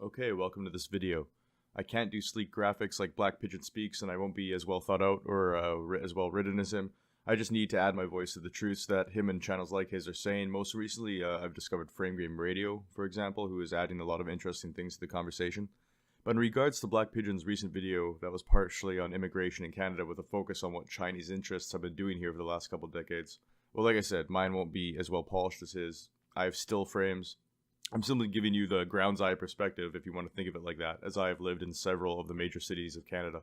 Okay, welcome to this video. I can't do sleek graphics like Black Pigeon speaks, and I won't be as well thought out or as well written as him. I just need to add my voice to the truths that him and channels like his are saying. Most recently, I've discovered Frame Game Radio, for example, who is adding a lot of interesting things to the conversation. But in regards to Black Pigeon's recent video that was partially on immigration in Canada with a focus on what Chinese interests have been doing here for the last couple of decades, well, like I said, mine won't be as well polished as his. I have still frames. I'm simply giving you the ground's eye perspective, if you want to think of it like that, as I have lived in several of the major cities of Canada.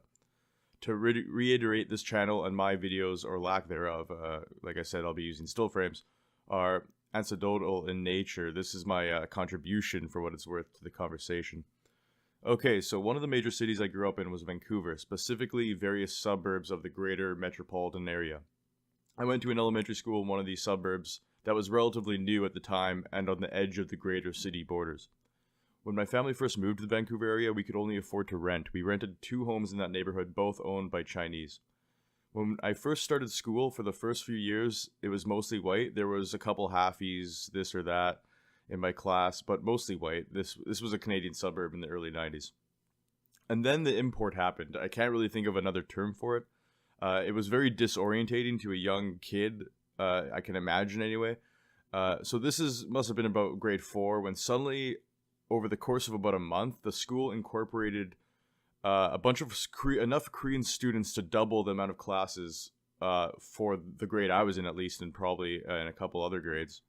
To reiterate, this channel and my videos, or lack thereof, like I said, I'll be using still frames, are anecdotal in nature. This is my contribution, for what it's worth, to the conversation. Okay, so one of the major cities I grew up in was Vancouver, specifically various suburbs of the greater metropolitan area. I went to an elementary school in one of these suburbs that was relatively new at the time and on the edge of the greater city borders. When my family first moved to the Vancouver area, we could only afford to rent. We rented 2 homes in that neighborhood, both owned by Chinese. When I first started school, for the first few years, it was mostly white. There was a couple halfies, this or that, in my class, but mostly white. This was a Canadian suburb in the early 90s. And then the import happened. I can't really think of another term for it. It was very disorientating to a young kid, I can imagine anyway. So this must have been about grade 4 when suddenly, over the course of about a month, the school incorporated a bunch of enough Korean students to double the amount of classes for the grade I was in, at least, and probably in a couple other grades.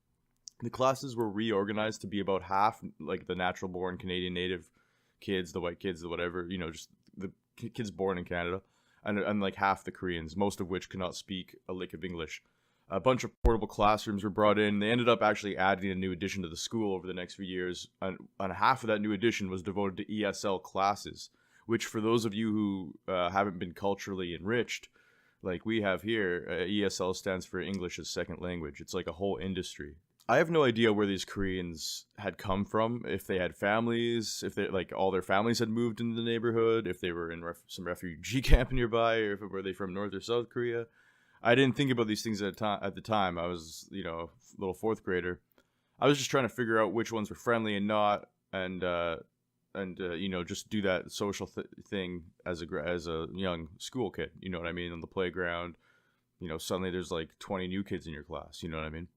The classes were reorganized to be about half like the natural born Canadian native kids, the white kids, the whatever, just the kids born in Canada, and like half the Koreans, most of which could not speak a lick of English. A bunch of portable classrooms were brought in. They ended up actually adding a new addition to the school over the next few years, and half of that new addition was devoted to ESL classes, which, for those of you who haven't been culturally enriched, like we have here, ESL stands for English as Second Language. It's like a whole industry. I have no idea where these Koreans had come from, if they had families, if they all their families had moved into the neighborhood, if they were in some refugee camp nearby, or were they from North or South Korea. I didn't think about these things at the time. I was, a little 4th grader. I was just trying to figure out which ones were friendly and not, and just do that social thing as a young school kid. You know what I mean? On the playground, suddenly there's like 20 new kids in your class. You know what I mean?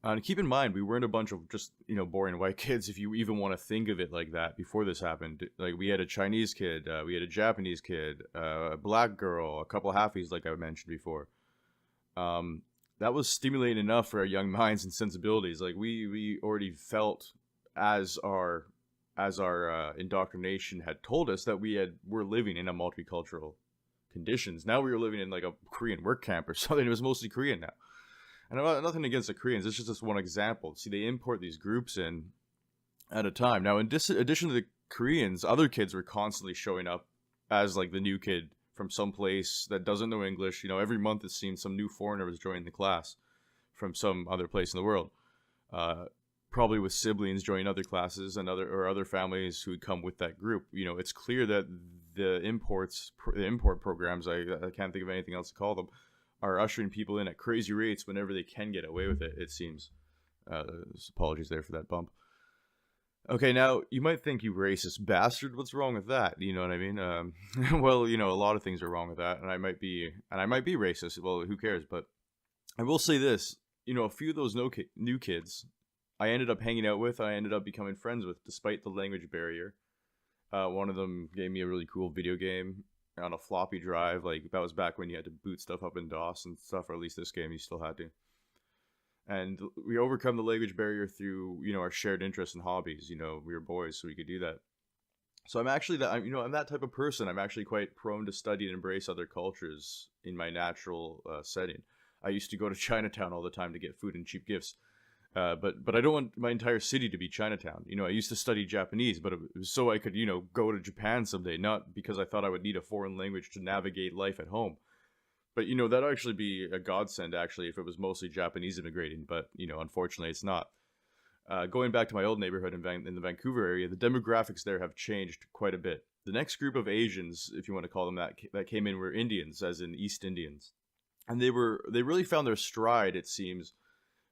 And keep in mind, we weren't a bunch of just, boring white kids, if you even want to think of it like that. Before this happened, like, we had a Chinese kid, we had a Japanese kid, a black girl, a couple halfies, like I mentioned before. That was stimulating enough for our young minds and sensibilities. Like, we already felt, as our indoctrination had told us, that we're living in a multicultural conditions. Now we were living in like a Korean work camp or something. It was mostly Korean now. And I'm nothing against the Koreans. It's just this one example. See, they import these groups in at a time. Now, in addition to the Koreans, other kids were constantly showing up as like the new kid from some place that doesn't know English. Every month it seems some new foreigner was joining the class from some other place in the world. Probably with siblings joining other classes and other families who would come with that group. It's clear that the import programs, I can't think of anything else to call them, are ushering people in at crazy rates whenever they can get away with it, it seems. Apologies there for that bump. Okay, now, you might think, you racist bastard, what's wrong with that? You know what I mean? Well, a lot of things are wrong with that, and I might be racist. Well, who cares? But I will say this, a few of those new kids I ended up hanging out with, I ended up becoming friends with, despite the language barrier. One of them gave me a really cool video game on a floppy drive. Like, that was back when you had to boot stuff up in DOS and stuff, or at least this game you still had to. And we overcome the language barrier through, our shared interests and hobbies. We were boys, so we could do that. So I'm actually I'm that type of person. I'm actually quite prone to study and embrace other cultures in my natural setting. I used to go to Chinatown all the time to get food and cheap gifts. But I don't want my entire city to be Chinatown. I used to study Japanese, but it was so I could, go to Japan someday, not because I thought I would need a foreign language to navigate life at home. But, that'd actually be a godsend, actually, if it was mostly Japanese immigrating. But, unfortunately, it's not. Going back to my old neighborhood in the Vancouver area, the demographics there have changed quite a bit. The next group of Asians, if you want to call them that came in were Indians, as in East Indians. And they really found their stride, it seems,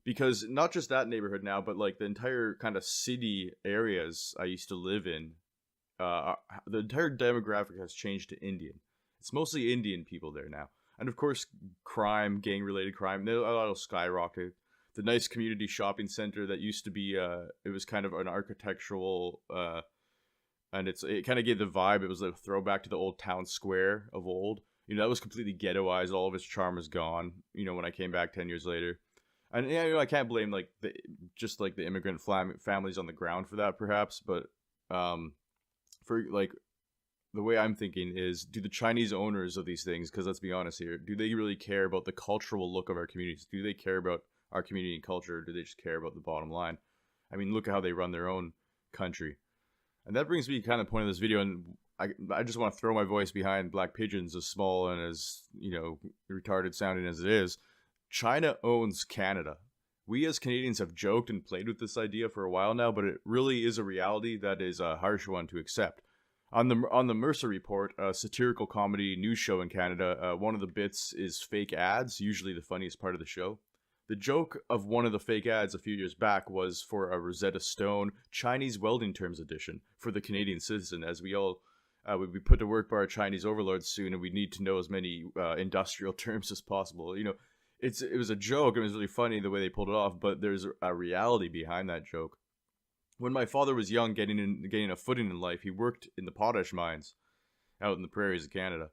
because not just that neighborhood now, but like the entire kind of city areas I used to live in the entire demographic has changed to Indian. It's mostly Indian people there now. And of course, crime, gang-related crime, that'll skyrocket. The nice community shopping center that used to be, it was kind of an architectural, and it kind of gave the vibe. It was a throwback to the old town square of old. That was completely ghettoized. All of its charm is gone. When I came back 10 years later, and yeah, I can't blame like the immigrant families on the ground for that, perhaps. But for like the way I'm thinking is, do the Chinese owners of these things, because let's be honest here, do they really care about the cultural look of our communities? Do they care about our community and culture, or do they just care about the bottom line? I mean, look at how they run their own country. And that brings me to kind of the point of this video, and I just want to throw my voice behind black pigeons, as small and as, retarded sounding as it is. China owns Canada. We as Canadians have joked and played with this idea for a while now, but it really is a reality that is a harsh one to accept. On the Mercer Report, a satirical comedy news show in Canada, one of the bits is fake ads, usually the funniest part of the show. The joke of one of the fake ads a few years back was for a Rosetta Stone Chinese welding terms edition for the Canadian citizen, as we all would be put to work by our Chinese overlords soon, and we need to know as many industrial terms as possible. It was a joke. It was really funny the way they pulled it off, but there's a reality behind that joke. When my father was young, getting a footing in life, he worked in the potash mines out in the prairies of Canada,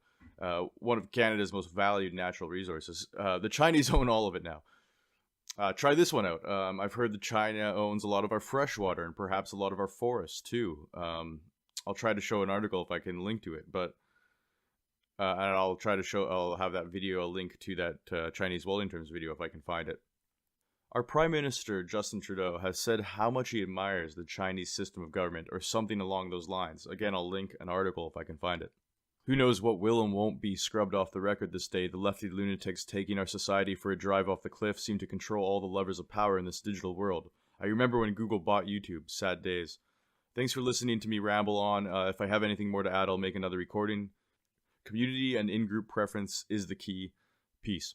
one of Canada's most valued natural resources. The Chinese own all of it now. Try this one out. I've heard that China owns a lot of our freshwater and perhaps a lot of our forests too. I'll try to show an article if I can link to it, but and I'll have that video, a link to that Chinese welding terms video if I can find it. Our Prime Minister, Justin Trudeau, has said how much he admires the Chinese system of government, or something along those lines. Again, I'll link an article if I can find it. Who knows what will and won't be scrubbed off the record this day? The lefty lunatics taking our society for a drive off the cliff seem to control all the levers of power in this digital world. I remember when Google bought YouTube. Sad days. Thanks for listening to me ramble on. If I have anything more to add, I'll make another recording. Community and in-group preference is the key. Peace.